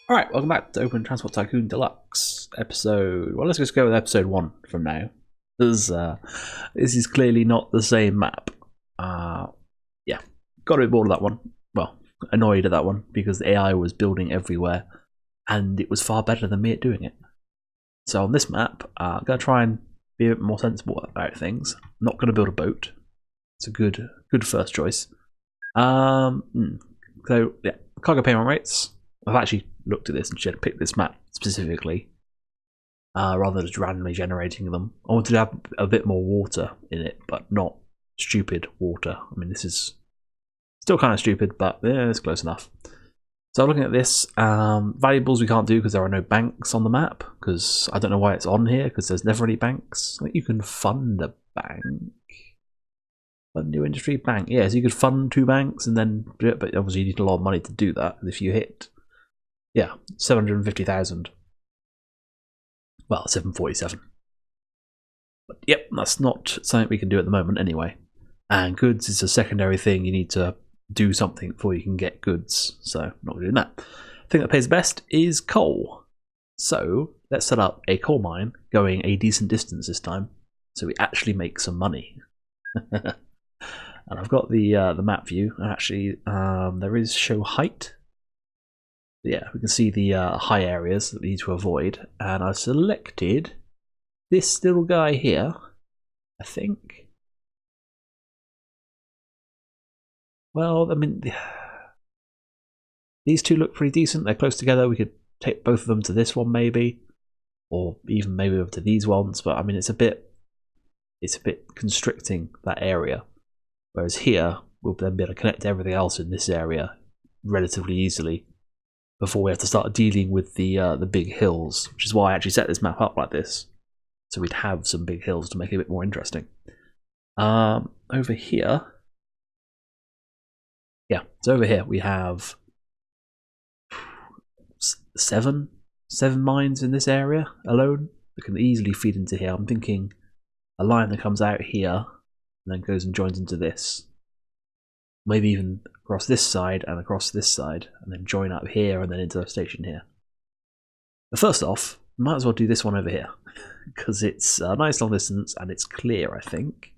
Alright, welcome back to Open Transport Tycoon Deluxe episode. Well, let's just go with episode 1 from now. This is clearly not the same map. Yeah, got a bit bored of that one. Well, annoyed at that one because the AI was building everywhere and it was far better than me at doing it. So on this map, I'm going to try and be a bit more sensible about things. I'm not going to build a boat. It's a good first choice. So, yeah, cargo payment rates. I've actually looked at this and picked this map specifically rather than just randomly generating them. I wanted to have a bit more water in it, but not stupid water. I mean, this is still kind of stupid, but yeah, it's close enough. So looking at this, valuables we can't do because there are no banks on the map, because I don't know why it's on here, because there's never any banks. I think you can fund a bank. Fund new industry bank. Yeah, so you could fund 2 banks and then do it, but obviously you need a lot of money to do that. If you hit, yeah, 750,000. Well, 747. But yep, that's not something we can do at the moment anyway. And goods is a secondary thing. You need to do something before you can get goods. So not doing that. The thing that pays best is coal. So let's set up a coal mine going a decent distance this time, so we actually make some money. And I've got the map view. Actually, there is show height. Yeah, we can see the high areas that we need to avoid, and I've selected this little guy here, I think. Well, I mean, these two look pretty decent. They're close together. We could take both of them to this one maybe, or even maybe over to these ones, but I mean, it's a bit constricting, that area. Whereas here, we'll then be able to connect everything else in this area relatively easily before we have to start dealing with the big hills, which is why I actually set this map up like this, so we'd have some big hills to make it a bit more interesting. Over here, yeah, so over here we have seven mines in this area alone that can easily feed into here. I'm thinking a line that comes out here and then goes and joins into this. Maybe even across this side and across this side, and then join up here and then into a station here. But first off, might as well do this one over here, because it's a nice long distance and it's clear, I think.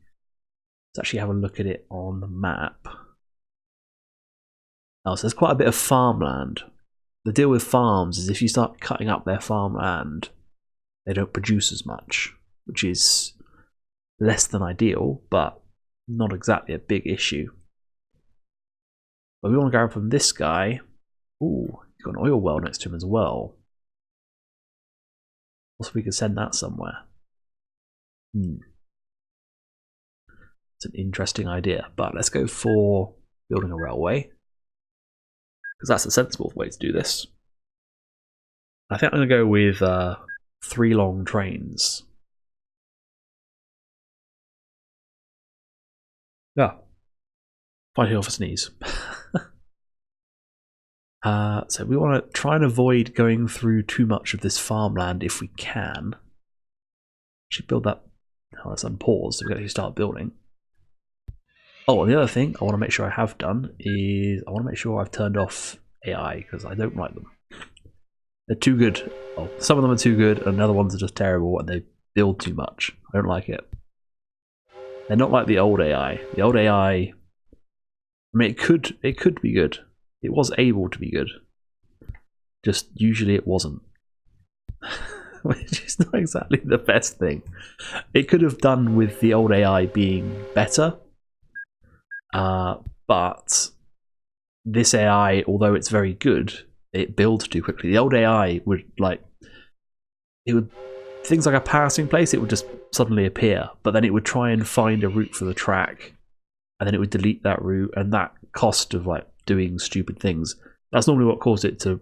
Let's actually have a look at it on the map. Oh, so there's quite a bit of farmland. The deal with farms is if you start cutting up their farmland, they don't produce as much, which is less than ideal, but not exactly a big issue. But we want to grab from this guy. Ooh, he's got an oil well next to him as well. Also, we could send that somewhere. It's an interesting idea, but let's go for building a railway, because that's a sensible way to do this. I think I'm going to go with 3 long trains. Yeah. Find here for sneeze. So we want to try and avoid going through too much of this farmland if we can. Should build that. Oh, that's unpaused, so we can actually start building. Oh, and the other thing I want to make sure I have done is I want to make sure I've turned off AI, because I don't like them. They're too good. Oh, some of them are too good, and the other ones are just terrible, and they build too much. I don't like it. They're not like the old AI. The old AI, I mean, it could be good. It was able to be good. Just usually it wasn't. Which is not exactly the best thing. It could have done with the old AI being better. But this AI, although it's very good, it builds too quickly. The old AI would things like a passing place, it would just suddenly appear, but then it would try and find a route for the track, and then it would delete that route, and that cost of like doing stupid things, that's normally what caused it to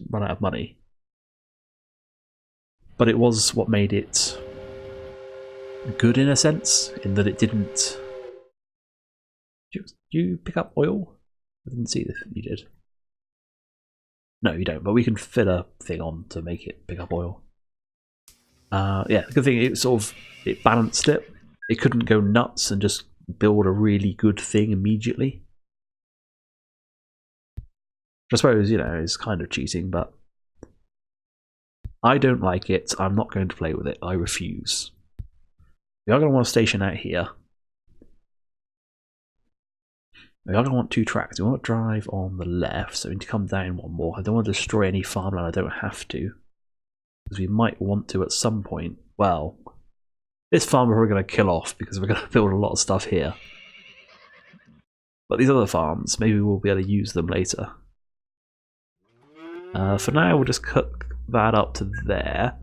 run out of money. But it was what made it good in a sense, in that it didn't. Did you pick up oil? I didn't see this. You did. No, you don't, but we can fit a thing on to make it pick up oil. Yeah, the good thing, it balanced it. It couldn't go nuts and just build a really good thing immediately. I suppose, you know, is kind of cheating, but I don't like it. I'm not going to play with it. I refuse. We are going to want a station out here. We are going to want 2 tracks. We want to drive on the left, so we need to come down one more. I don't want to destroy any farmland. I don't have to, because we might want to at some point. Well, this farm we're going to kill off because we're going to build a lot of stuff here. But these other farms, maybe we'll be able to use them later. For now, we'll just cut that up to there.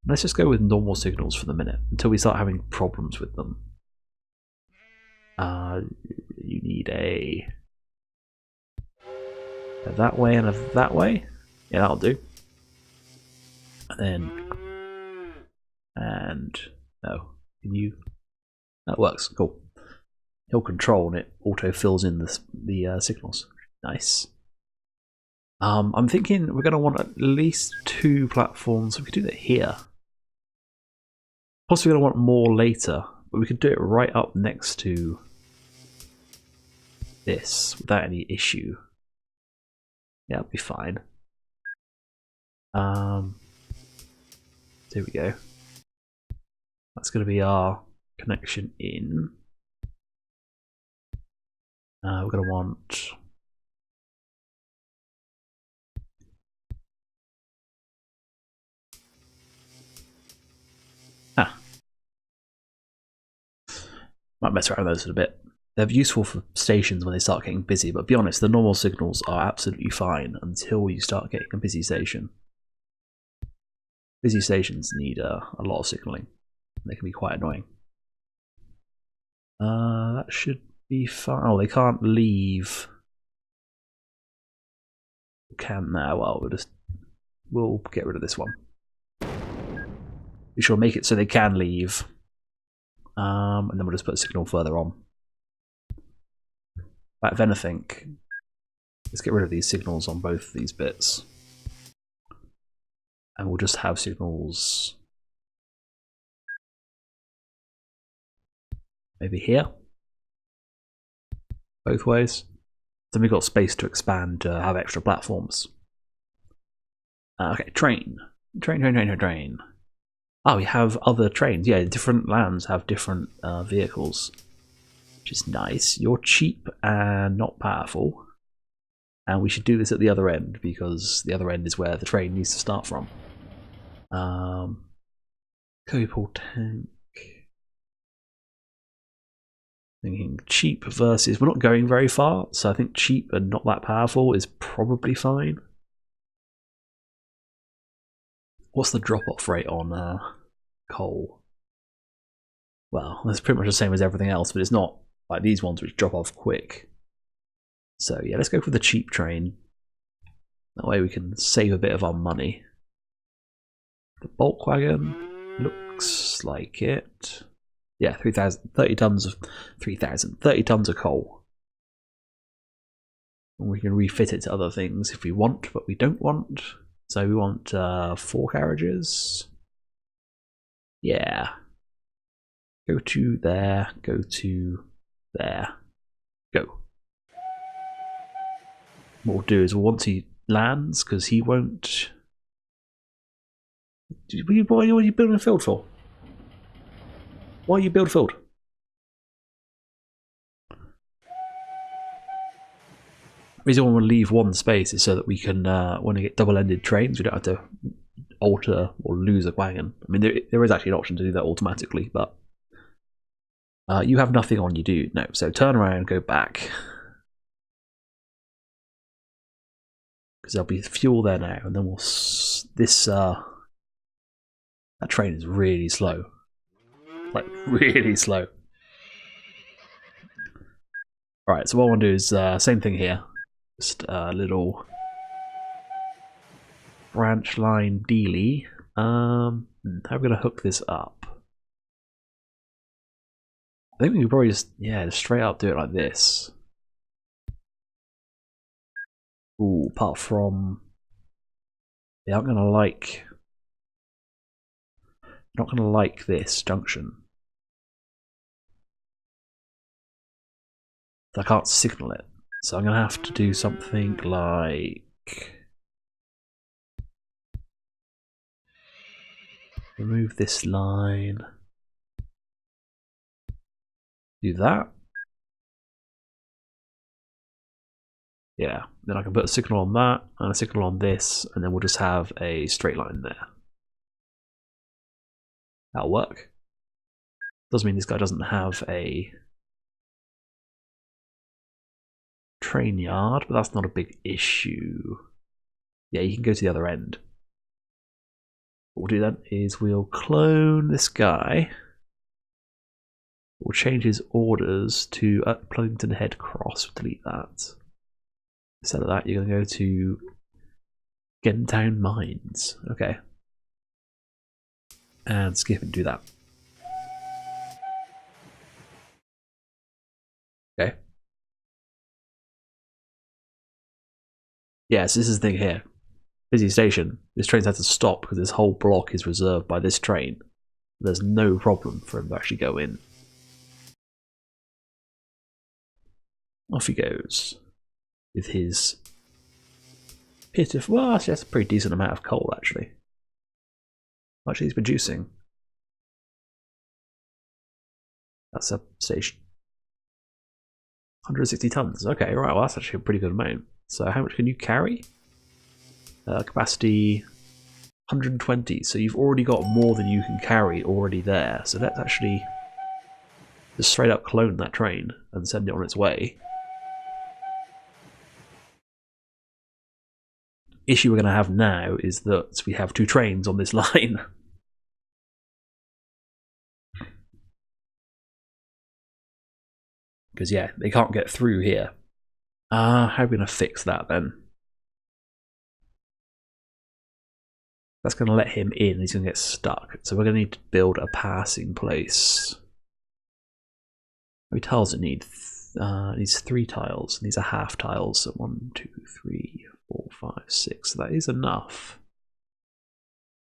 Let's just go with normal signals for the minute until we start having problems with them. You need a that way and a that way. Yeah, that'll do. And no, can you? That works. Cool. Hill control and it auto fills in the signals. Nice. I'm thinking we're going to want at least 2 platforms. We could do that here. Possibly going to want more later, but we could do it right up next to this without any issue. Yeah, it'll be fine. There we go. That's going to be our connection in. We're going to want might mess around with those a bit. They're useful for stations when they start getting busy, but be honest, the normal signals are absolutely fine until you start getting a busy station. Busy stations need a lot of signalling. They can be quite annoying. That should be fine. Oh, they can't leave. Can now? Well, we'll get rid of this one. We shall make it so they can leave. And then we'll just put a signal further on. But if anything, let's get rid of these signals on both of these bits. And we'll just have signals maybe here. Both ways. Then we've got space to expand to have extra platforms. Okay, train. Train. Oh, we have other trains. Yeah, different lands have different vehicles, which is nice. You're cheap and not powerful. And we should do this at the other end, because the other end is where the train needs to start from. Copal tank. Thinking cheap versus... We're not going very far, so I think cheap and not that powerful is probably fine. What's the drop-off rate on coal? Well, it's pretty much the same as everything else, but it's not like these ones which drop off quick. So yeah, let's go for the cheap train. That way we can save a bit of our money. The bulk wagon looks like it. Yeah, 30 tons of coal. And we can refit it to other things if we want, but we don't want. So we want 4 carriages. Yeah. Go to there, go to there. Go. What we'll do is once he lands, because he won't... What are you building a field for? Why are you building a field? The reason why we want to leave one space is so that we can, when we get double-ended trains, we don't have to alter or lose a wagon. I mean, there is actually an option to do that automatically, but you have nothing on you, do? No. So turn around, go back. Because there'll be fuel there now, and then we'll... that train is really slow. Like, really slow. Alright, so what I want to do is, same thing here. Just a little branch line dealy. How are we going to hook this up? I think we could probably just straight up do it like this. Ooh, apart from... They aren't going to like... Not going to like this junction. I can't signal it. So I'm going to have to do something like... Remove this line. Do that. Yeah, then I can put a signal on that and a signal on this, and then we'll just have a straight line there. That'll work. Doesn't mean this guy doesn't have a train yard, but that's not a big issue. Yeah, you can go to the other end. What we'll do then is we'll clone this guy. We'll change his orders to Pluggington Head Cross. Delete that. Instead of that, you're going to go to Gentown Mines. Okay. And skip and do that. Okay. Yes, this is the thing here. Busy station. This train's had to stop because this whole block is reserved by this train. There's no problem for him to actually go in. Off he goes with his pitiful. Well, actually, that's a pretty decent amount of coal, actually. Actually, he's producing. That's a station. 160 tons. Okay, right. Well, that's actually a pretty good amount. So, how much can you carry? Capacity 120. So you've already got more than you can carry already there. So let's actually just straight up clone that train and send it on its way. Issue we're going to have now is that we have two trains on this line. Because yeah, they can't get through here. How are we going to fix that then? That's going to let him in. He's going to get stuck. So we're going to need to build a passing place. How many tiles does it need? It needs 3 tiles. These are half tiles. So 1, 2, 3, 4, 5, 6. So that is enough.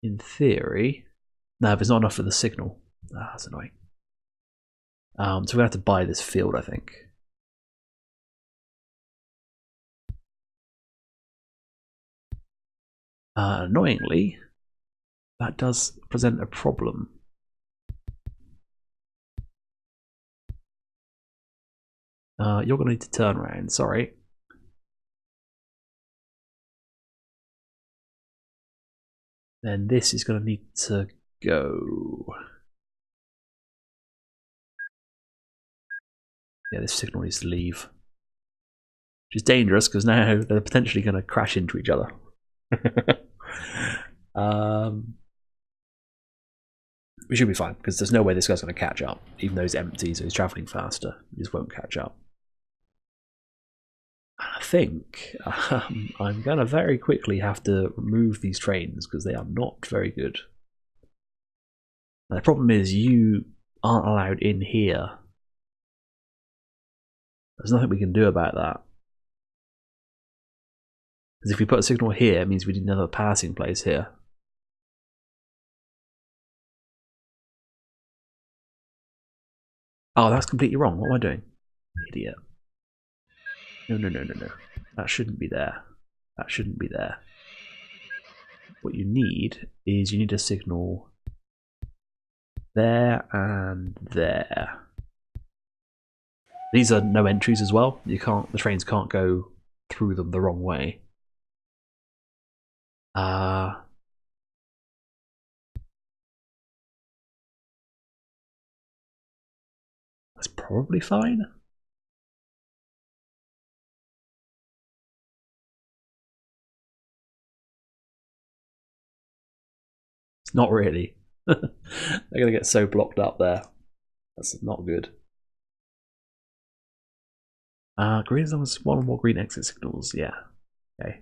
In theory. No, but it's not enough for the signal. That's annoying. So we're going to have to buy this field, I think. Annoyingly, that does present a problem. You're going to need to turn around, sorry. Then this is going to need to go. Yeah, this signal needs to leave. Which is dangerous because now they're potentially going to crash into each other. We should be fine because there's no way this guy's going to catch up, even though he's empty, so he's traveling faster. He just won't catch up. I think I'm going to very quickly have to remove these trains because they are not very good. Now, the problem is you aren't allowed in here. There's nothing we can do about that. Because if we put a signal here, it means we need another passing place here. Oh, that's completely wrong. What am I doing? Idiot. No. That shouldn't be there. That shouldn't be there. What you need is you need a signal there and there. These are no entries as well. You can't. The trains can't go through them the wrong way. That's probably fine. It's not really. They're going to get so blocked up there. That's not good. Green as long as one or more green exit signals. Yeah. Okay.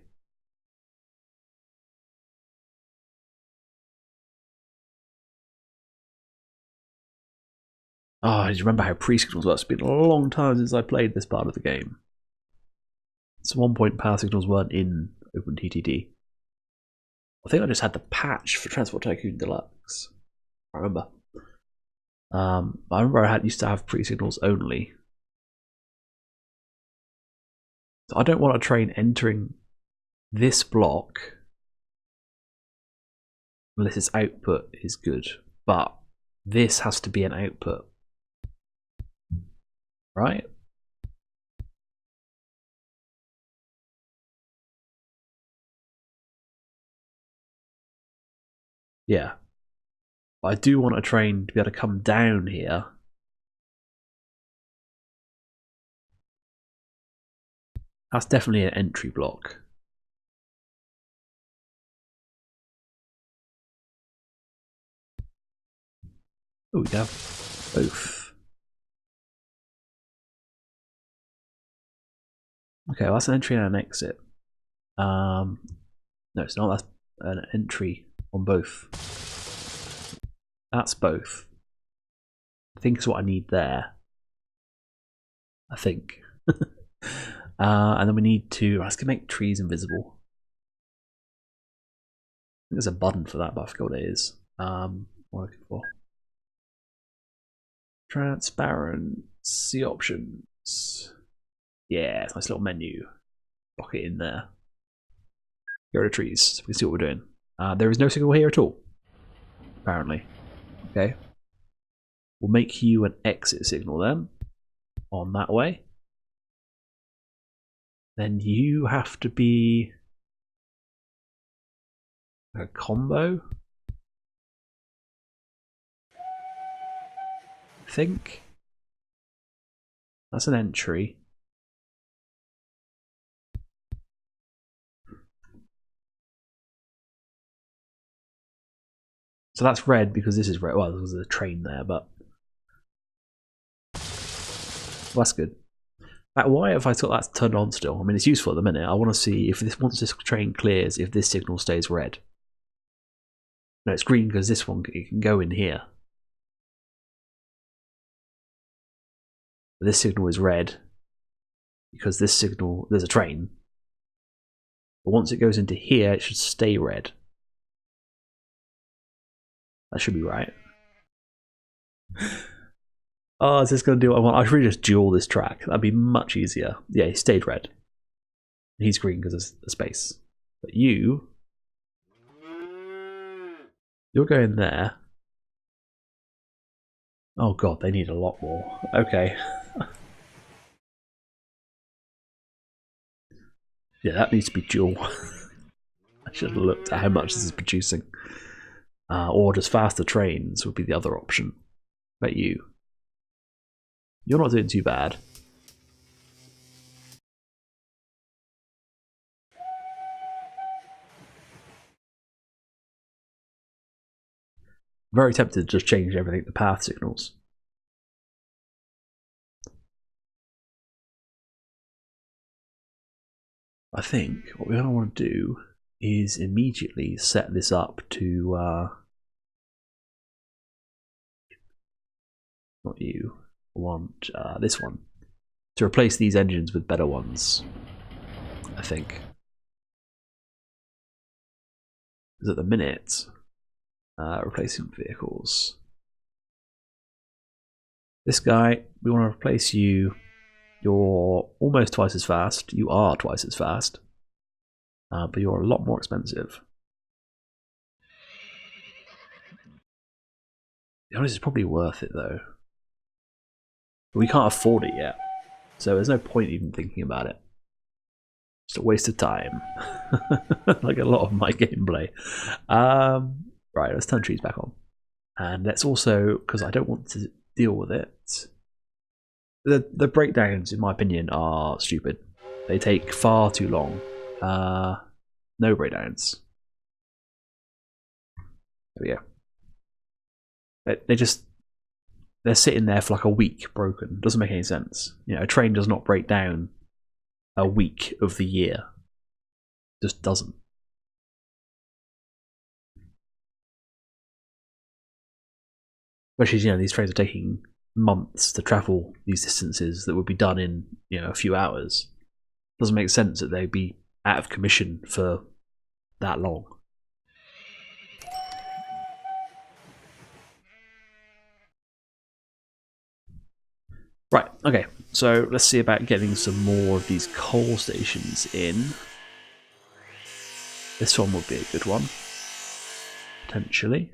Oh, I just remember how pre-signals were. It's been a long time since I played this part of the game. So at one point, power signals weren't in OpenTTD. I think I just had the patch for Transport Tycoon Deluxe. I remember. I remember I used to have pre-signals only. So I don't want a train entering this block unless its output is good. But this has to be an output, right? Yeah. But I do want a train to be able to come down here. That's definitely an entry block. Oh, we have both. Okay, well, that's an entry and an exit. No, it's not. That's an entry on both. That's both. I think is what I need there. I think. And then we need to. Let's make trees invisible. I think there's a button for that, but I forgot what it is. What am I looking for? Transparency options. Yeah, it's a nice little menu. Lock it in there. Go to trees so we can see what we're doing. There is no signal here at all, apparently. Okay. We'll make you an exit signal then, on that way. Then you have to be a combo, I think. That's an entry. So that's red because this is red. Well, there was a train there, but well, that's good. Why have I got that turned on still? I mean, it's useful at the minute. I want to see if this once this train clears, if this signal stays red. No, it's green because this one it can go in here. But this signal is red because this signal there's a train. But once it goes into here, it should stay red. That should be right. Oh, is this going to do what I want? I should really just dual this track. That'd be much easier. Yeah, he stayed red. He's green because there's a space. But you're going there. Oh god, they need a lot more. Okay. Yeah, that needs to be dual. I should have looked at how much this is producing. Or just faster trains would be the other option. But you're not doing too bad. Very tempted to just change everything to path signals. I think what we're going to want to do is immediately set this up to not you, I want this one to replace these engines with better ones, I think. Because at the minute, replacing vehicles. This guy, we want to replace you. You're almost twice as fast. You are twice as fast. But you're a lot more expensive. The honest is probably worth it though. But we can't afford it yet. So there's no point even thinking about it. Just a waste of time. Like a lot of my gameplay. Right, let's turn trees back on. And let's also, because I don't want to deal with it. The breakdowns, in my opinion, are stupid. They take far too long. No breakdowns. There we go. They're sitting there for like a week broken. Doesn't make any sense. You know, a train does not break down a week of the year. Just doesn't. Especially, you know, these trains are taking months to travel these distances that would be done in, you know, a few hours. Doesn't make sense that they'd be out of commission for that long. Right, okay, so let's see about getting some more of these coal stations in. This one would be a good one. potentially.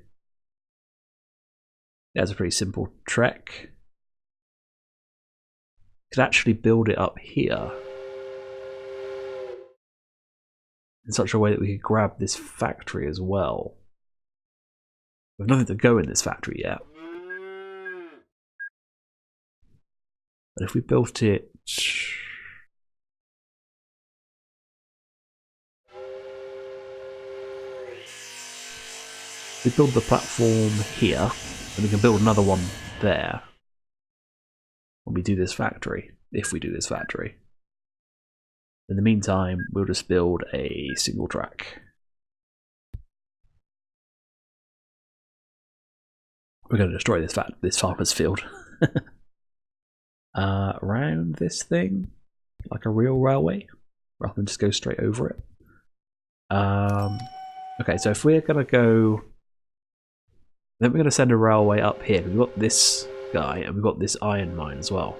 Yeah, it's a pretty simple trek. Could actually build it up here in such a way that we could grab this factory as well. We have nothing to go in this factory yet. But if we built it... we build the platform here, and we can build another one there when we do this factory, if we do this factory. In the meantime, we'll just build a single track. We're going to destroy this farmer's field. Around this thing, like a real railway, rather than just go straight over it. Okay, so if we're going to go... then we're going to send a railway up here. We've got this guy, and we've got this iron mine as well.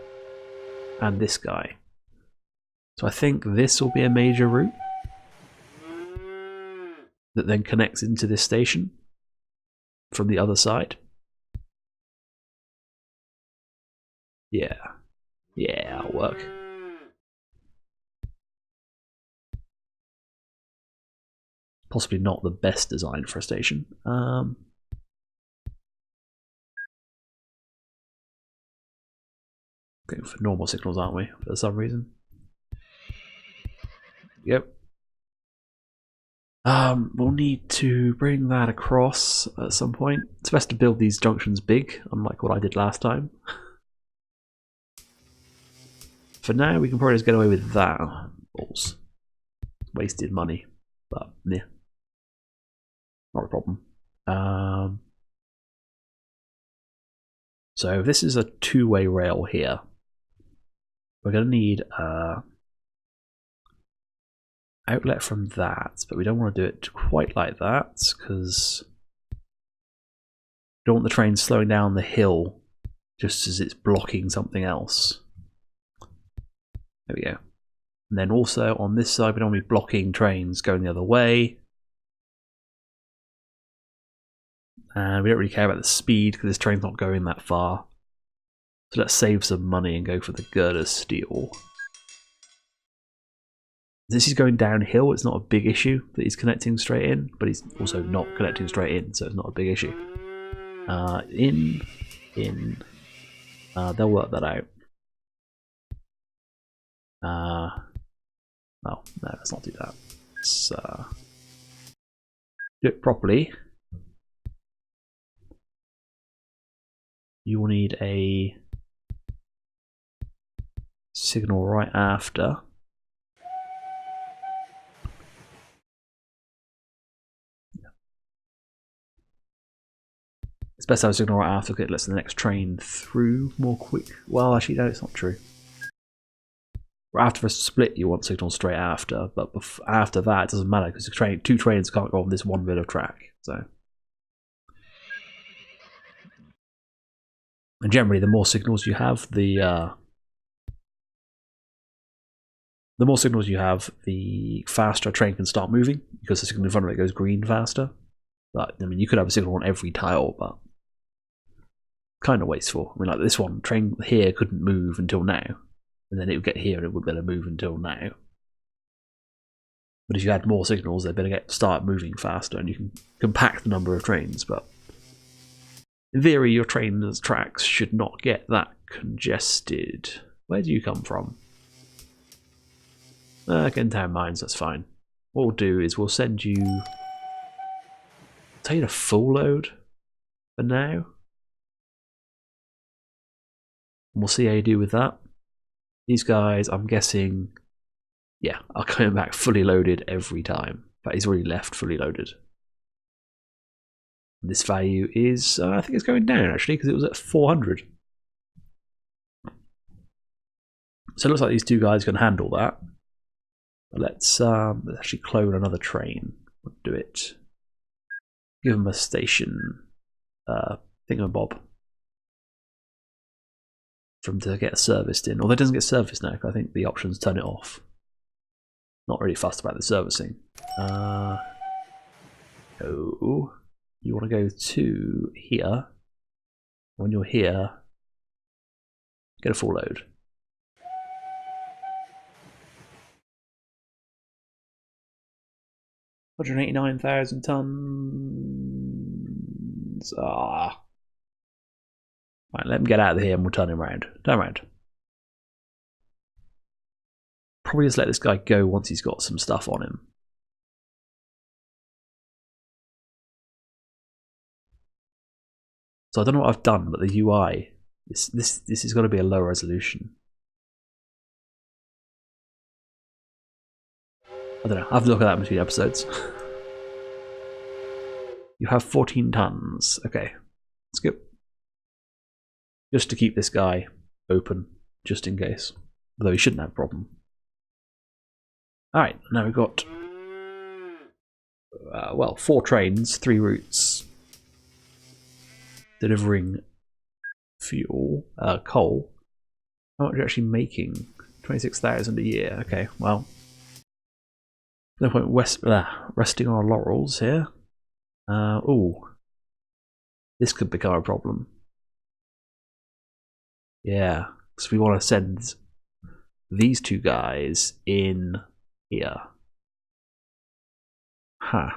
And this guy. So I think this will be a major route that then connects into this station from the other side. Yeah. Yeah, that'll work. Possibly not the best design for a station. Going for normal signals, aren't we? For some reason. Yep. We'll need to bring that across at some point. It's best to build these junctions big, unlike what I did last time. For now, we can probably just get away with that. Balls. Wasted money, but yeah, not a problem. So this is a two-way rail here. We're going to need outlet from that, but we don't want to do it quite like that because we don't want the train slowing down the hill just as it's blocking something else. There we go. And then also on this side, we don't want to be blocking trains going the other way. And we don't really care about the speed because this train's not going that far. So let's save some money and go for the girder steel. This is going downhill, it's not a big issue that he's connecting straight in, but he's also not connecting straight in, so it's not a big issue. They'll work that out. Well, no, let's not do that. Let's do it properly. You will need a signal right after. It's best to have a signal right after because it lets the next train through more quick. Well, actually, no, it's not true. After a split, you want signal straight after, but after that, it doesn't matter because two trains can't go on this one bit of track. So, and generally, the more signals you have, the more signals you have, the faster a train can start moving because the signal in front of it goes green faster. But I mean, you could have a signal on every tile, but kind of wasteful. I mean, like this one train here couldn't move until now. And then it would get here and it would better move until now. But if you add more signals, they better start moving faster and you can compact the number of trains. But in theory, your train's tracks should not get that congested. Where do you come from? Again, town mines, that's fine. What we'll do is we'll send you... I'll tell you the full load for now. And we'll see how you do with that. These guys, I'm guessing, yeah, are coming back fully loaded every time. But he's already left fully loaded. And this value is, I think it's going down actually, because it was at 400. So it looks like these two guys can handle that. But let's actually clone another train. We'll do it. Give them a station thingamabob. For them to get serviced in. Although it doesn't get serviced now, because I think the options turn it off. Not really fussed about the servicing. Oh. you want to go to here. When you're here, get a full load. $189,000 tons. Ah. Right, let him get out of here and we'll turn him around. Turn around. Probably just let this guy go once he's got some stuff on him. So I don't know what I've done, but the UI, this has got to be a low resolution. I don't know. I have to look at that between episodes. You have 14 tons. Okay, let's go. Just to keep this guy open, just in case. Although he shouldn't have a problem. Alright, now we've got, well, 4 trains, 3 routes. Delivering fuel, coal. How much are you actually making? 26,000 a year. Okay, well. No point resting on our laurels here. Ooh. This could become a problem. Yeah, because we want to send these 2 guys in here. Huh.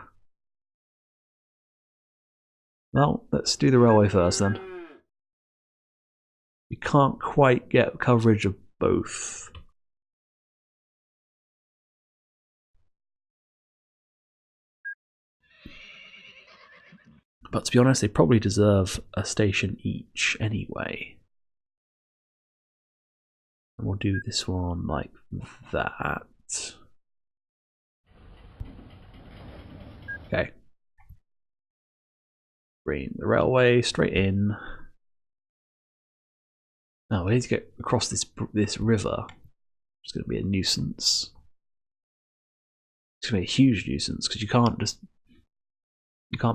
Well, let's do the railway first then. We can't quite get coverage of both. But to be honest, they probably deserve a station each anyway. And we'll do this one like that. Okay. Bring the railway straight in. Now we need to get across this river. It's going to be a nuisance. It's going to be a huge nuisance because you can't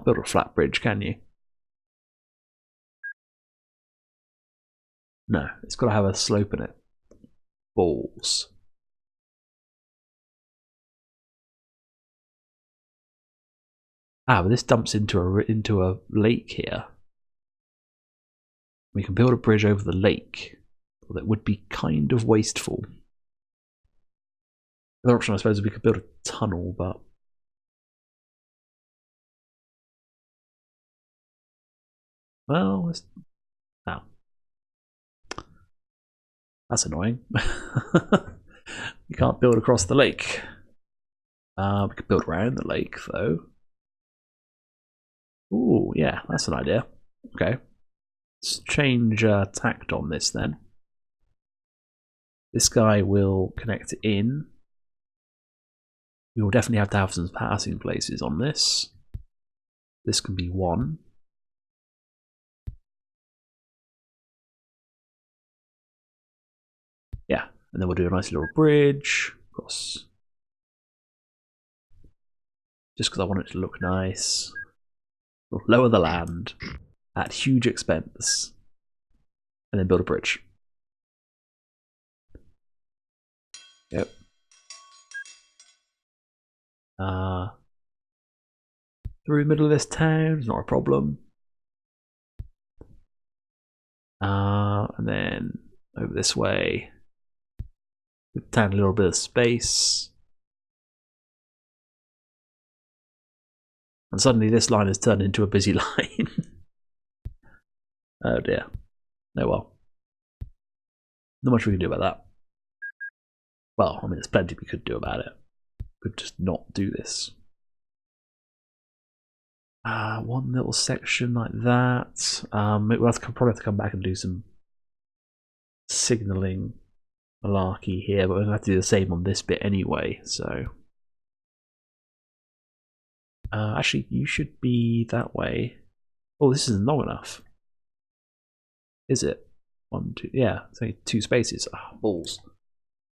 build a flat bridge, can you? No, it's got to have a slope in it. Balls. Ah, but this dumps into a lake here. We can build a bridge over the lake. Well, that would be kind of wasteful. The other option, I suppose, is we could build a tunnel, but well, oh. That's annoying. You can't build across the lake. We could build around the lake, though. Ooh, yeah, that's an idea. Okay. Let's change tact on this then. This guy will connect in. We will definitely have to have some passing places on this. This can be 1. Yeah, and then we'll do a nice little bridge across. Just because I want it to look nice. We'll lower the land at huge expense. And then build a bridge. Yep. Through the middle of this town, not a problem. And then over this way. Give the town a little bit of space. And suddenly this line has turned into a busy line. Oh dear. Oh well. Not much we can do about that. Well, I mean, there's plenty we could do about it. We could just not do this. One little section like that. We'll probably have to come back and do some signalling malarkey here, but we're going to have to do the same on this bit anyway, so. Actually, you should be that way. Oh, this isn't long enough. Is it? 1, 2, yeah, it's only 2 spaces. Oh, balls.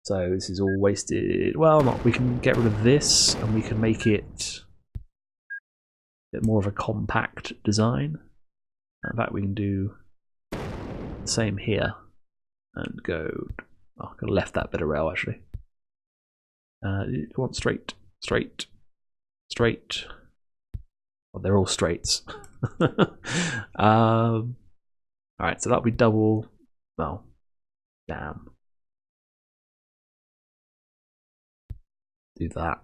So this is all wasted. Well, not. We can get rid of this and we can make it a bit more of a compact design. In fact, we can do the same here and go. Oh, I could have left that bit of rail actually. You want straight, straight, straight. Well, they're all straights. Alright, so that'll be double. Well, damn. Do that.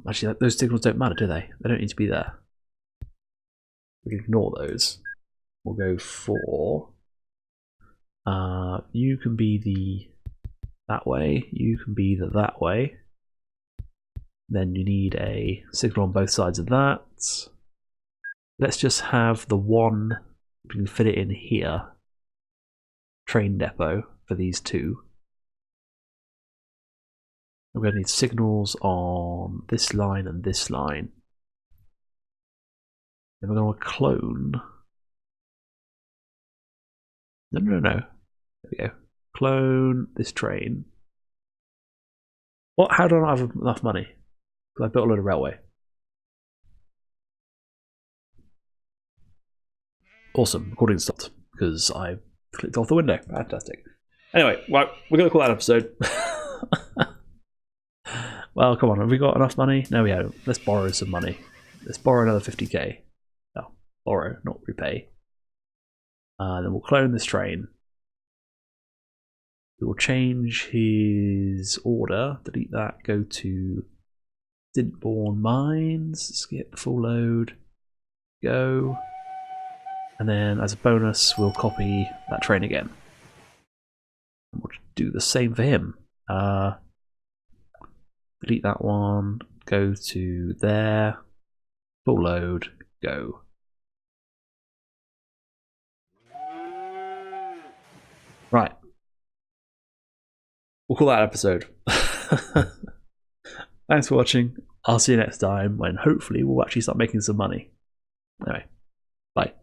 Actually, those signals don't matter, do they? They don't need to be there. We can ignore those. We'll go for. You can be the that way. You can be the that way. Then you need a signal on both sides of that. Let's just have the one. We can fit it in here. Train depot for these two. We're going to need signals on this line and this line. Then we're going to clone. No. There we go. Clone this train. What? How do I not have enough money? Because I built a load of railway. Awesome. Recording stopped because I clicked off the window. Fantastic. Anyway, right, we're going to call that episode. Well, come on. Have we got enough money? No, we haven't. Let's borrow some money. Let's borrow another 50k. No, borrow, not repay. Then we'll clone this train. We will change his order. Delete that. Go to Stintborn Mines. Skip full load. Go. And then as a bonus, we'll copy that train again. And we'll do the same for him. Delete that one. Go to there. Full load. Go. Right. We'll call that episode. Thanks for watching. I'll see you next time when hopefully we'll actually start making some money. Anyway, bye.